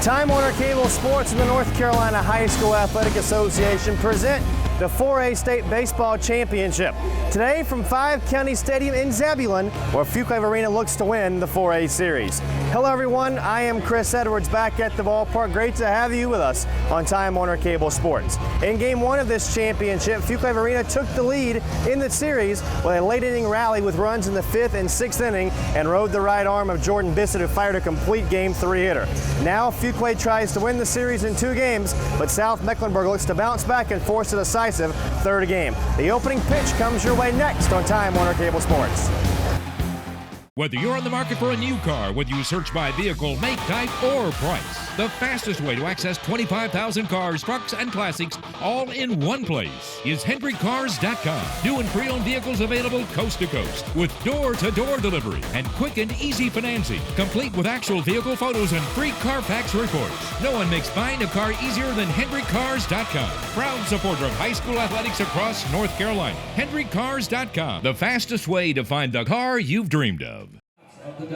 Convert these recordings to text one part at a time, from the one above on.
Time Warner Cable Sports and the North Carolina High School Athletic Association present the 4A State Baseball Championship. Today from 5 County Stadium in Zebulon, where Fuquay Arena looks to win the 4A series. Hello everyone, I am Chris Edwards back at the ballpark. Great to have you with us on Time Warner Cable Sports. In game 1 of this championship, Fuquay Arena took the lead in the series with a late inning rally with runs in the 5th and 6th inning and rode the right arm of Jordan Bissett, who fired a complete game 3 hitter. Now Fuquay tries to win the series in 2 games, but South Mecklenburg looks to bounce back and force a decisive 3rd game. The opening pitch comes your way next on Time Warner Cable Sports. Whether you're on the market for a new car, whether you search by vehicle, make, type, or price, the fastest way to access 25,000 cars, trucks, and classics all in one place is HendrickCars.com. New and pre-owned vehicles available coast to coast with door-to-door delivery and quick and easy financing, complete with actual vehicle photos and free Carfax reports. No one makes buying a car easier than HendrickCars.com. Proud supporter of high school athletics across North Carolina. HendrickCars.com, the fastest way to find the car you've dreamed of.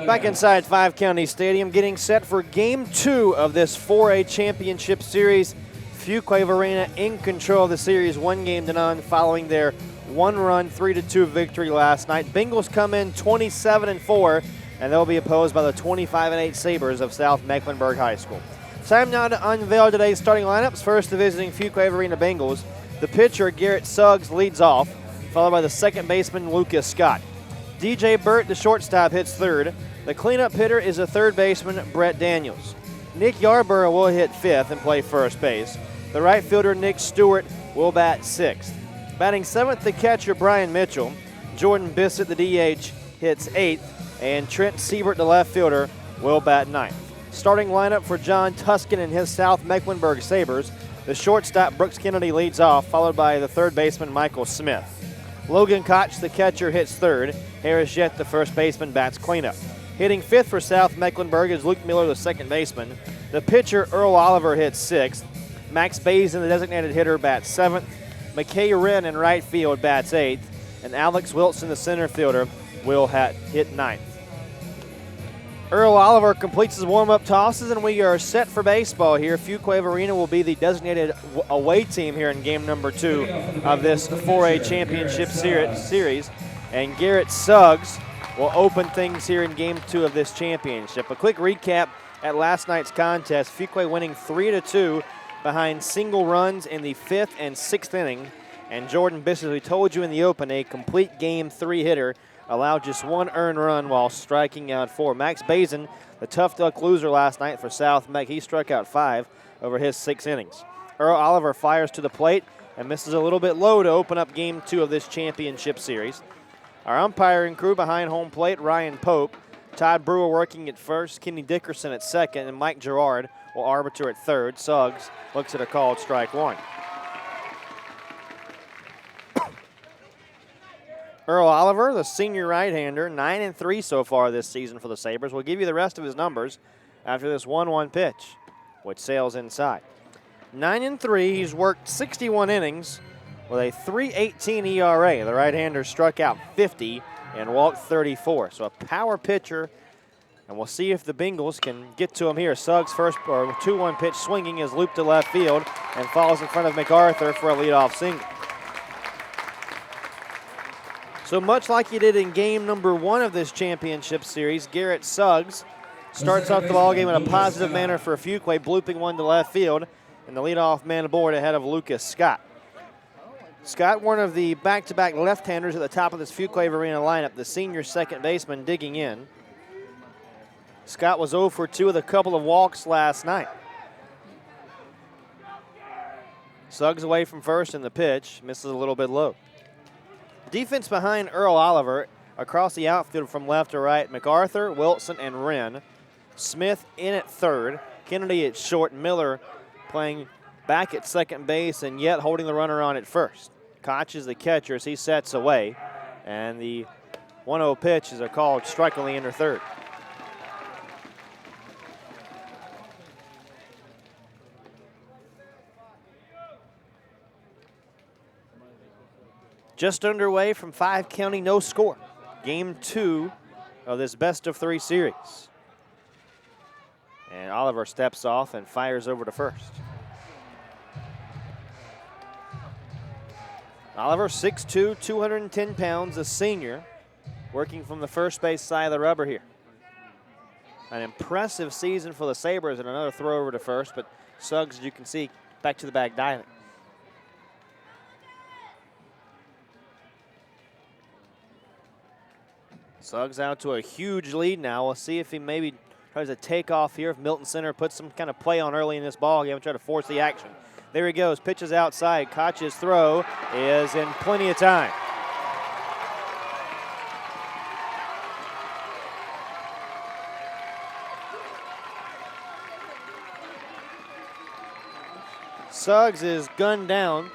Back inside 5 County Stadium, getting set for Game 2 of this 4A Championship Series. Fuquay Arena in control of the series, 1-0 following their 1-run, 3-2 victory last night. Bengals come in 27-4, and they'll be opposed by the 25-8 Sabres of South Mecklenburg High School. Time now to unveil today's starting lineups. First, the visiting Fuquay Arena Bengals. The pitcher, Garrett Suggs, leads off, followed by the second baseman, Lucas Scott. DJ Burt, the shortstop, hits 3rd. The cleanup hitter is a 3rd baseman, Brett Daniels. Nick Yarborough will hit 5th and play first base. The right fielder, Nick Stewart, will bat 6th. Batting 7th, the catcher, Brian Mitchell. Jordan Bissett, the DH, hits 8th. And Trent Siebert, the left fielder, will bat 9th. Starting lineup for John Tuskin and his South Mecklenburg Sabres. The shortstop, Brooks Kennedy, leads off, followed by the 3rd baseman, Michael Smith. Logan Koch, the catcher, hits 3rd. Harris Jett, the first baseman, bats cleanup. Hitting 5th for South Mecklenburg is Luke Miller, the second baseman. The pitcher, Earl Oliver, hits 6th. Max Bazin, the designated hitter, bats 7th. McKay Wren in right field bats 8th. And Alex Wilson, the center fielder, will hit 9th. Earl Oliver completes his warm-up tosses, and we are set for baseball here. Fuquay Arena will be the designated away team here in game number 2 of this 4A Championship series. And Garrett Suggs will open things here in game 2 of this championship. A quick recap at last night's contest. Fuquay winning 3-2 behind single runs in the 5th and 6th inning. And Jordan Bissett, as we told you in the open, a complete game 3 hitter, allowed just 1 earned run while striking out 4. Max Bazin, the tough duck loser last night for South Meck, he struck out 5 over his 6 innings. Earl Oliver fires to the plate and misses a little bit low to open up game 2 of this championship series. Our umpiring crew behind home plate, Ryan Pope, Todd Brewer working at first, Kenny Dickerson at second, and Mike Gerard will arbiter at 3rd. Suggs looks at a called strike 1. Earl Oliver, the senior right-hander, 9-3 so far this season for the Sabres. We'll give you the rest of his numbers after this 1-1 pitch, which sails inside. 9-3, he's worked 61 innings with a 3.18 ERA. The right-hander struck out 50 and walked 34. So a power pitcher, and we'll see if the Bengals can get to him here. Suggs' first 2-1 pitch swinging is looped to left field and falls in front of MacArthur for a leadoff single. So much like he did in game number 1 of this championship series, Garrett Suggs starts off the ballgame in a positive manner for Fuquay, blooping one to left field, and the leadoff man aboard ahead of Lucas Scott. Scott, one of the back-to-back left-handers at the top of this Fuquay Arena lineup, the senior second baseman digging in. Scott was 0 for 2 with a couple of walks last night. Suggs away from first in the pitch, misses a little bit low. Defense behind Earl Oliver across the outfield from left to right, MacArthur, Wilson, and Wren. Smith in at 3rd, Kennedy at short, Miller playing back at second base, and yet holding the runner on at first. Koch is the catcher as he sets away, and the 1-0 pitch is a called strike on the inner 3rd. Just underway from 5 County, no score. Game 2 of this best-of-3 series. And Oliver steps off and fires over to first. Oliver, 6'2", 210 pounds, a senior, working from the first base side of the rubber here. An impressive season for the Sabres and another throw over to first, but Suggs, as you can see, back to the bag diving. Suggs out to a huge lead now. We'll see if he maybe tries to take off here. If Milton Center puts some kind of play on early in this ball game and try to force the action. There he goes, pitches outside. Koch's throw is in plenty of time. Suggs is gunned down.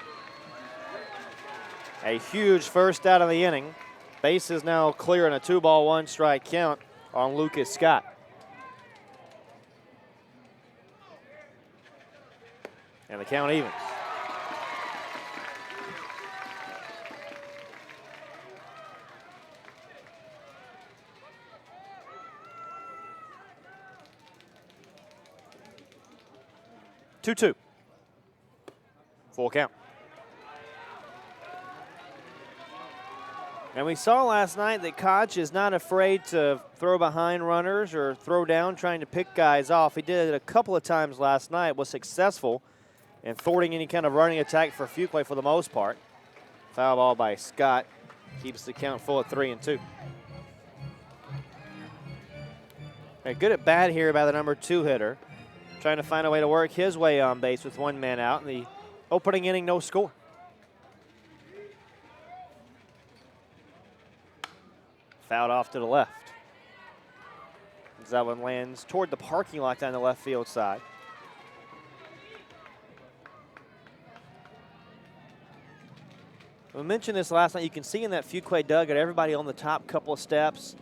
A huge first out of the inning. Base is now clear in a 2-ball, 1-strike count on Lucas Scott. And the count evens. Two. Full count. And we saw last night that Koch is not afraid to throw behind runners or throw down trying to pick guys off. He did it a couple of times last night, was successful in thwarting any kind of running attack for Fuquay for the most part. Foul ball by Scott keeps the count full at 3-2. Good at bat here by the number 2 hitter, trying to find a way to work his way on base with 1 man out. In the opening inning, no score. Fouled off to the left. As that one lands toward the parking lot down the left field side. We mentioned this last night. You can see in that Fuquay dugout everybody on the top couple of steps.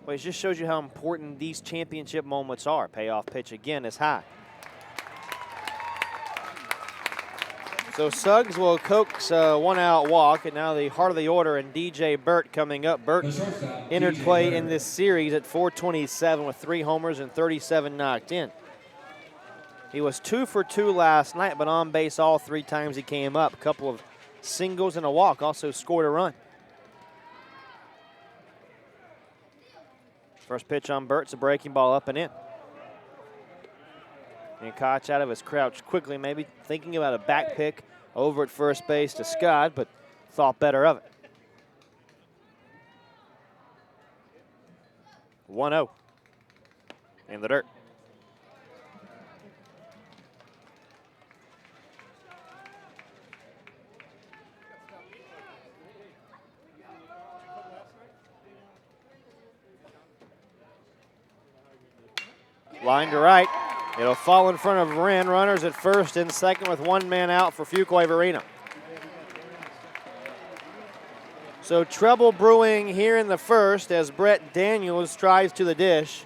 Well, it just shows you how important these championship moments are. Payoff pitch again is high. So Suggs will coax a 1-out walk, and now the heart of the order and DJ Burt coming up. Burt entered play in this series at .427 with 3 homers and 37 knocked in. He was 2 for 2 last night, but on base all 3 times he came up. A couple of singles and a walk, also scored a run. First pitch on Burt's a breaking ball up and in. And Koch out of his crouch quickly, maybe thinking about a back pick over at first base to Scott, but thought better of it. 1-0 in the dirt. Line to right. It'll fall in front of Wren. Runners at first and second with 1 man out for Fuquay-Varina. So trouble brewing here in the first as Brett Daniels tries to the dish.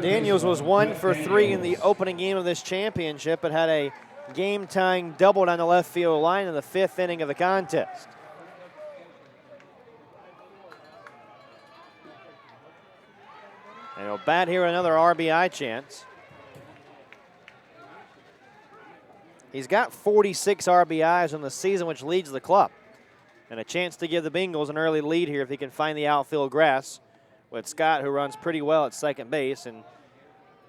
Daniels was 1 for 3 in the opening game of this championship, but had a game-tying double down the left field line in the 5th inning of the contest. And he'll bat here another RBI chance. He's got 46 RBIs on the season, which leads the club. And a chance to give the Bengals an early lead here if he can find the outfield grass with Scott, who runs pretty well at second base. And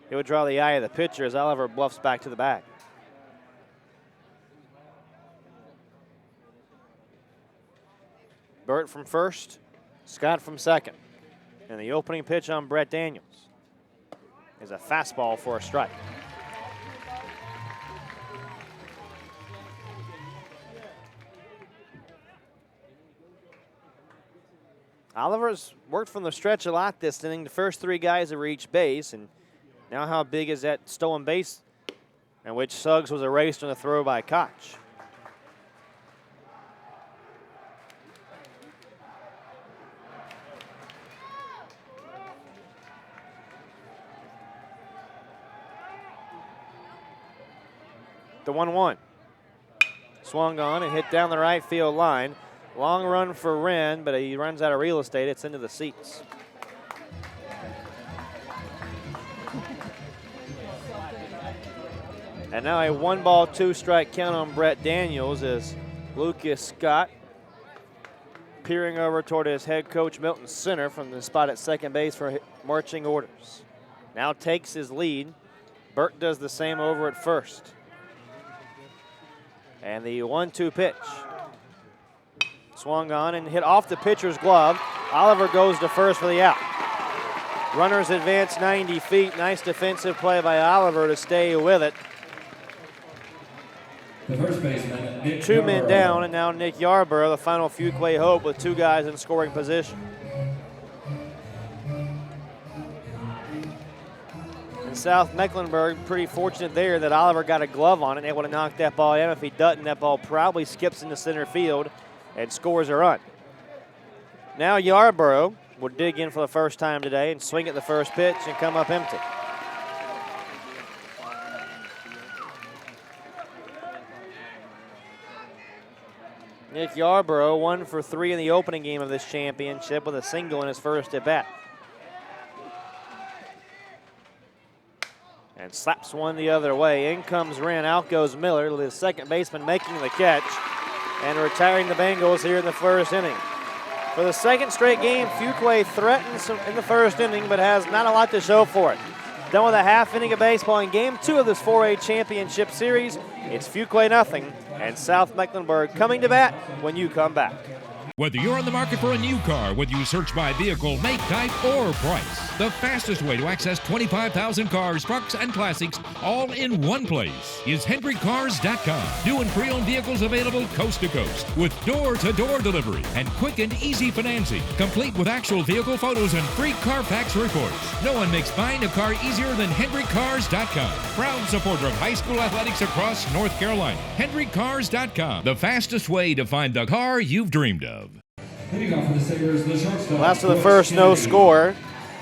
it would draw the eye of the pitcher as Oliver bluffs back to the bag. Burt from first, Scott from second. And the opening pitch on Brett Daniels is a fastball for a strike. Oliver's worked from the stretch a lot this inning. The first 3 guys have reached base, and now how big is that stolen base in which Suggs was erased on a throw by Koch? The 1-1. Swung on and hit down the right field line. Long run for Wren, but he runs out of real estate. It's into the seats. And now a 1-ball, 2-strike count on Brett Daniels as Lucas Scott peering over toward his head coach Milton Center from the spot at second base for marching orders. Now takes his lead. Burt does the same over at first. And the 1-2 pitch. Swung on and hit off the pitcher's glove. Oliver goes to first for the out. Runners advance 90 feet. Nice defensive play by Oliver to stay with it. The first baseman, Nick 2 men Yarborough. down, and now Nick Yarborough, the final Fuquay hope, with 2 guys in scoring position. And South Mecklenburg pretty fortunate there that Oliver got a glove on it and able to knock that ball in. If he doesn't, that ball probably skips into center field and scores a run. Now Yarborough will dig in for the first time today and swing at the first pitch and come up empty. Nick Yarborough 1 for 3 in the opening game of this championship with a single in his first at bat. And slaps one the other way. In comes Wren, out goes Miller, the second baseman making the catch and retiring the Bengals here in the first inning. For the second straight game, Fuquay threatens in the first inning but has not a lot to show for it. Done with a half inning of baseball in game 2 of this 4A championship series. It's Fuquay nothing and South Mecklenburg coming to bat when you come back. Whether you're on the market for a new car, whether you search by vehicle, make, type, or price, the fastest way to access 25,000 cars, trucks, and classics all in one place is HendrickCars.com. New and pre-owned vehicles available coast to coast with door-to-door delivery and quick and easy financing, complete with actual vehicle photos and free Carfax reports. No one makes buying a car easier than HendrickCars.com. Proud supporter of high school athletics across North Carolina. HendrickCars.com, the fastest way to find the car you've dreamed of. Leading off for the Sabres, the shortstop. Last of the first, no score,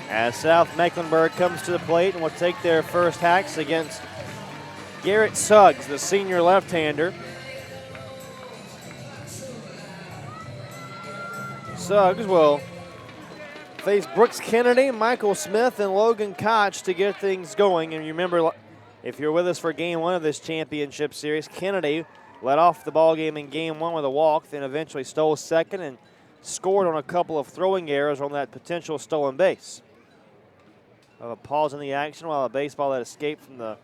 as South Mecklenburg comes to the plate and will take their first hacks against Garrett Suggs, the senior left-hander. Suggs will face Brooks Kennedy, Michael Smith, and Logan Koch to get things going. And you remember, if you're with us for game 1 of this championship series, Kennedy led off the ball game in game 1 with a walk, then eventually stole second and scored on a couple of throwing errors on that potential stolen base. A pause in the action while a baseball that escaped from the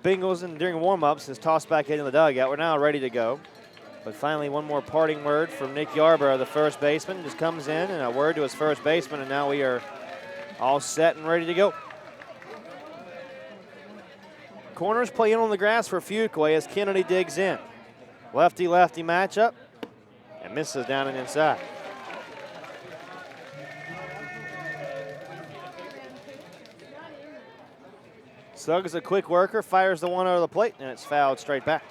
Bengals and during warm-ups is tossed back into the dugout. We're now ready to go. But finally, one more parting word from Nick Yarborough, the first baseman. Just comes in and a word to his first baseman, and now we are all set and ready to go. Corners play in on the grass for Fuquay as Kennedy digs in. Lefty-lefty matchup. And misses down and inside. Suggs is a quick worker, fires the one over the plate, and it's fouled straight back.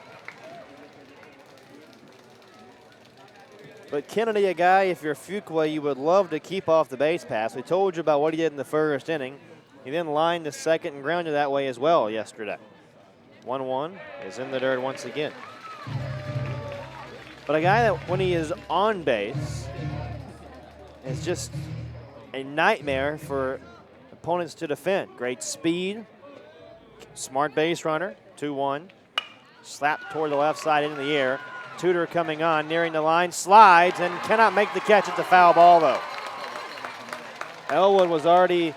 But Kennedy, a guy, if you're Fuquay, you would love to keep off the base pass. We told you about what he did in the first inning. He then lined to second and grounded that way as well yesterday. 1-1 is in the dirt once again. But a guy that, when he is on base, is just a nightmare for opponents to defend. Great speed, smart base runner, 2-1. Slapped toward the left side into the air. Tudor coming on, nearing the line, slides, and cannot make the catch. It's a foul ball, though. Elwood was already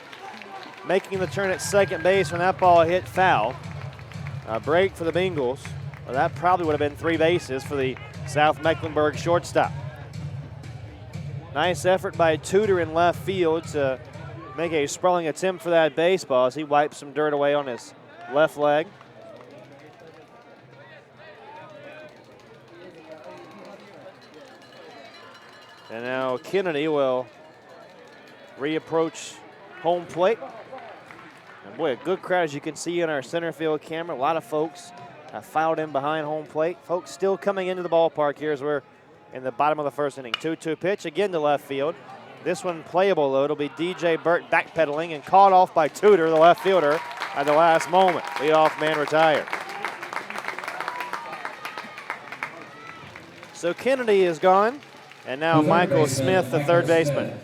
making the turn at second base when that ball hit foul. A break for the Bengals. Well, that probably would have been 3 bases for the South Mecklenburg shortstop. Nice effort by Tudor in left field to make a sprawling attempt for that baseball as he wipes some dirt away on his left leg. And now Kennedy will reapproach home plate. And boy, a good crowd as you can see in our center field camera. A lot of folks have filed in behind home plate. Folks still coming into the ballpark here as we're in the bottom of the first inning. 2-2 pitch again to left field. This one playable though. It'll be DJ Burt backpedaling and caught off by Tudor, the left fielder, at the last moment. Leadoff man retired. So Kennedy is gone, and now Michael Smith, the third baseman.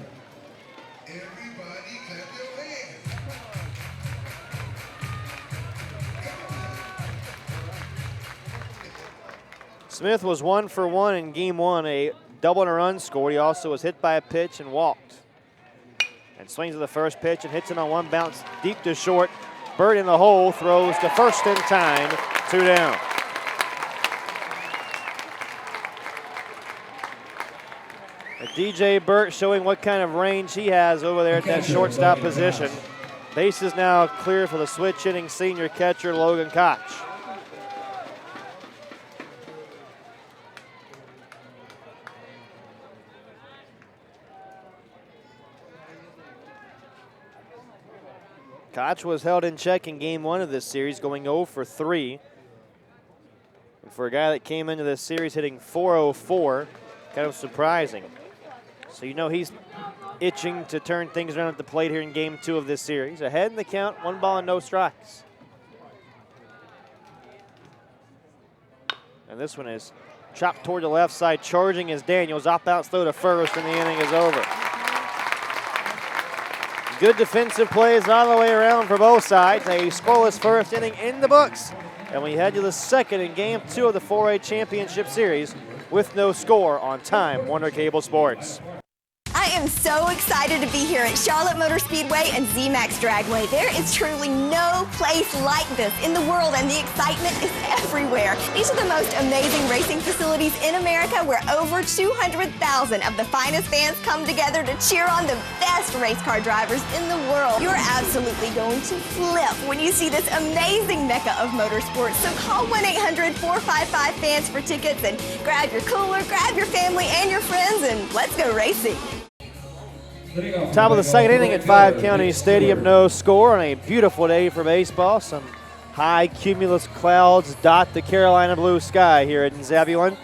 Smith was 1 for 1 in game 1, a double and a run scored. He also was hit by a pitch and walked. And swings at the first pitch and hits it on one bounce deep to short. Bird in the hole, throws to first in time, 2 down. DJ Burt showing what kind of range he has over there at that shortstop position. Base is now clear for the switch hitting senior catcher Logan Koch. Koch was held in check in game 1 of this series, going 0 for 3. And for a guy that came into this series hitting .404, kind of surprising. So you know he's itching to turn things around at the plate here in game 2 of this series. Ahead in the count, 1 ball and no strikes. And this one is chopped toward the left side, charging as Daniels. Op-outs throw to first, and the inning is over. Good defensive plays all the way around for both sides. A scoreless first inning in the books. And we head to the second in game 2 of the 4A Championship Series with no score on Time Warner Cable Sports. I am so excited to be here at Charlotte Motor Speedway and Z-Max Dragway. There is truly no place like this in the world, and the excitement is everywhere. These are the most amazing racing facilities in America, where over 200,000 of the finest fans come together to cheer on the best race car drivers in the world. You're absolutely going to flip when you see this amazing mecca of motorsports. So call 1-800-455-FANS for tickets and grab your cooler, grab your family and your friends, and let's go racing. Top of the second inning at 5 County Stadium, no score on a beautiful day for baseball. Some high cumulus clouds dot the Carolina blue sky here in Zebulon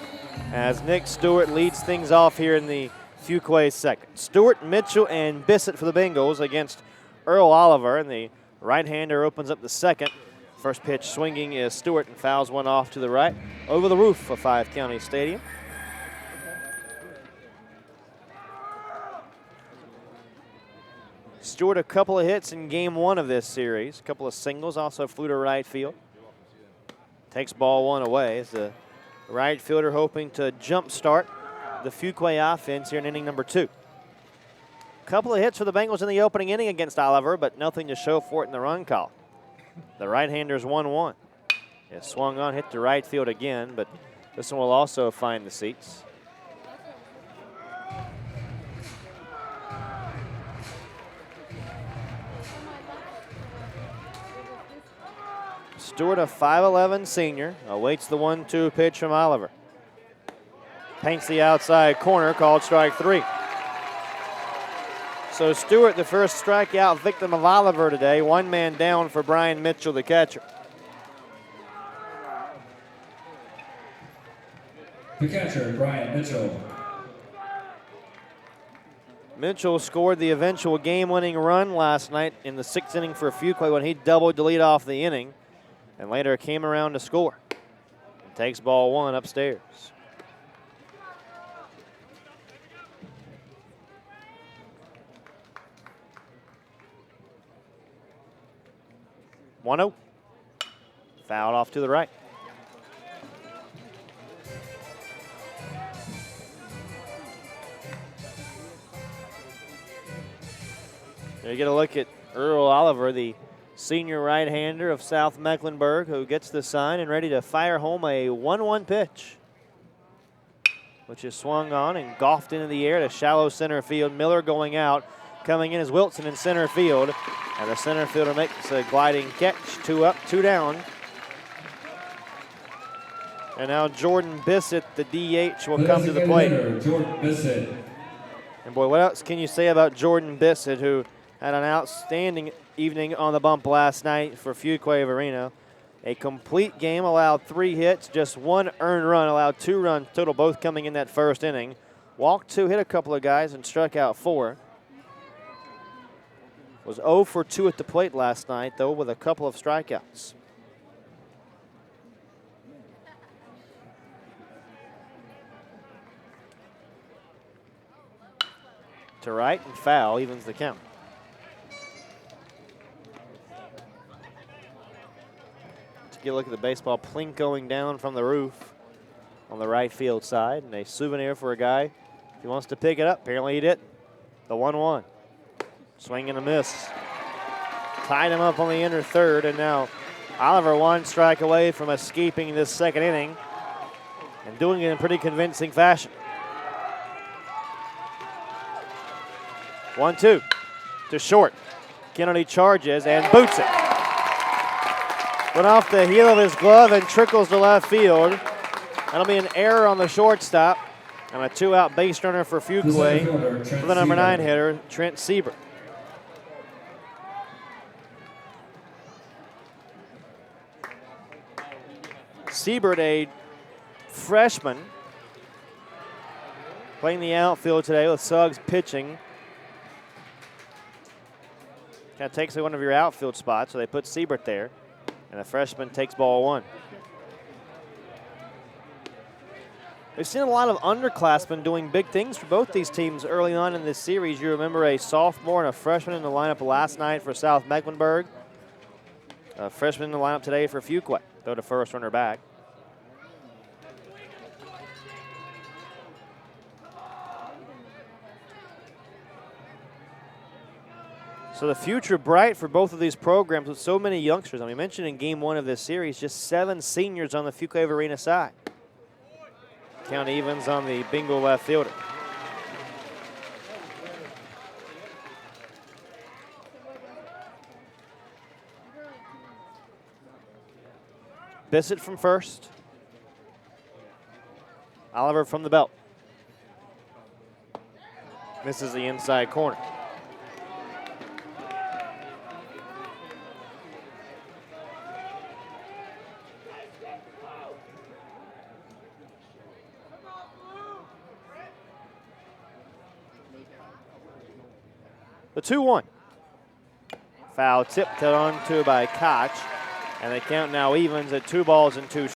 as Nick Stewart leads things off here in the Fuquay second. Stewart, Mitchell, and Bissett for the Bengals against Earl Oliver, and the right-hander opens up the second. First pitch swinging is Stewart and fouls one off to the right over the roof of 5 County Stadium. Stewart a couple of hits in game 1 of this series, a couple of singles, also flew to right field. Takes ball 1 away as the right fielder hoping to jumpstart the Fuquay offense here in inning number 2. Couple of hits for the Bengals in the opening inning against Oliver, but nothing to show for it in the run call. The right-hander's 1-1. It swung on, hit to right field again, but this one will also find the seats. Stewart, a 5'11 senior, awaits the 1-2 pitch from Oliver. Paints the outside corner, called strike 3. So Stewart, the first strikeout victim of Oliver today, 1 man down for Brian Mitchell, the catcher. The catcher, Brian Mitchell. Mitchell scored the eventual game-winning run last night in the 6th inning for Fuquay when he doubled to lead off the inning, and later came around to score. And takes ball 1 upstairs. One-0. Fouled off to the right. There you get a look at Earl Oliver, the senior right-hander of South Mecklenburg, who gets the sign and ready to fire home a 1-1 pitch, which is swung on and golfed into the air to shallow center field. Miller going out. Coming in is Wilson in center field, and the center fielder makes a gliding catch. 2 up, 2 down. And now Jordan Bissett, the DH, will come to the plate. Jordan Bissett. And boy, what else can you say about Jordan Bissett, who had an outstanding evening on the bump last night for Fuquay Arena. A complete game, allowed 3 hits, just 1 earned run, allowed 2 runs total, both coming in that first inning. Walked 2, hit a couple of guys, and struck out 4. Was 0 for 2 at the plate last night, though, with a couple of strikeouts. To right and foul, evens the count. Get a look at the baseball plinkoing down from the roof. on the right field side, and a souvenir for a guy if he wants to pick it up. Apparently he did. The 1-1. Swing and a miss. Tied him up on the inner third, and now Oliver one strike away from escaping this second inning and doing it in pretty convincing fashion. 1-2 to short. Kennedy charges and boots it. Went off the heel of his glove and trickles to left field. That'll be an error on the shortstop and a 2-out base runner for Fuquay for the number 9 hitter, Trent Siebert. Siebert, a freshman, playing the outfield today with Suggs pitching. Kind of takes away one of your outfield spots, so they put Siebert there, and the freshman takes ball 1. We've seen a lot of underclassmen doing big things for both these teams early on in this series. You remember a sophomore and a freshman in the lineup last night for South Mecklenburg. A freshman in the lineup today for Fuquay. Throw to first, runner back. So the future bright for both of these programs with so many youngsters. I mean, we mentioned in game 1 of this series, just 7 seniors on the Fuquay Arena side. Count Evans on the bingo left fielder. Bissett from first. Oliver from the belt. Misses the inside corner. The 2-1. Foul tipped onto by Koch, and the count now evens at 2 balls and 2